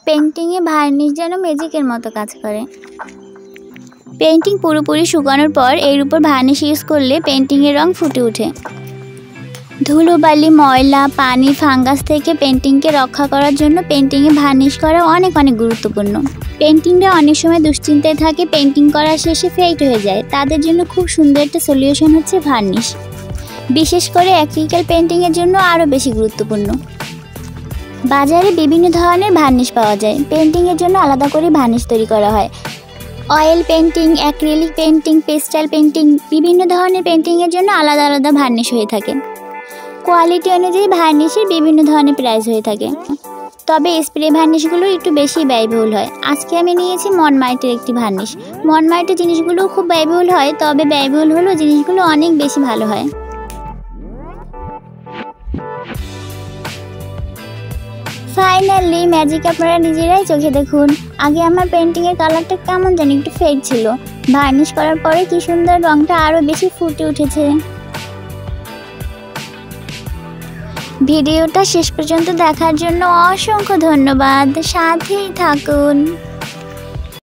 পেইন্টিংয়ে varnish যেন ম্যাজিকের মতো কাজ করে। পেইন্টিং পুরোপুরি শুকানোর পর এর উপর ভার্নিশ ইউজ করলে পেইন্টিংয়ের রং ফুটে ওঠে। ধুলোবালি, ময়লা, পানি, ফাঙ্গাস থেকে পেইন্টিংকে রক্ষা করার জন্য পেইন্টিংয়ে ভার্নিশ করা অনেক গুরুত্বপূর্ণ। পেইন্টিংরা অনেক সময় দুশ্চিন্তায় থাকে, পেইন্টিং করার শেষে ফেড হয়ে যায়, তাদের জন্য খুব সুন্দর একটা সলিউশন হচ্ছে ভার্নিশ। বিশেষ করে অ্যাক্রিলিক পেইন্টিংয়ের জন্য আরও বেশি গুরুত্বপূর্ণ। বাজারে বিভিন্ন ধরনের ভার্নিশ পাওয়া যায়, পেইন্টিংয়ের জন্য আলাদা করে ভার্নিশ তৈরি করা হয়। Oil painting, acrylic painting, pastel painting, বিভিন্ন ধরনের পেইন্টিংয়ের জন্য আলাদা আলাদা ভার্নিশ হয়ে থাকে। কোয়ালিটি অনুযায়ী ভার্নিশের বিভিন্ন ধরনের প্রাইস হয়ে থাকে, তবে স্প্রে ভার্নিশগুলো একটু বেশি ব্যয়বহুল হয়। আজকে আমি নিয়েছি মনমার্টের একটি ভার্নিশ। মনমার্টের জিনিসগুলো খুব ব্যয়বহুল হয়, তবে ব্যয়বহুল হলেও জিনিসগুলো অনেক বেশি ভালো হয়। ফাইনালি ম্যাজিক আপনারা নিজেরাই চোখে দেখুন। আগে আমার পেইন্টিংয়ের কালারটা কেমন জানি একটু ফেড ছিল, ভার্নিশ করার পরে কি সুন্দর রংটা আরও বেশি ফুটে উঠেছে। ভিডিওটা শেষ পর্যন্ত দেখার জন্য অসংখ্য ধন্যবাদ, সাথেই থাকুন।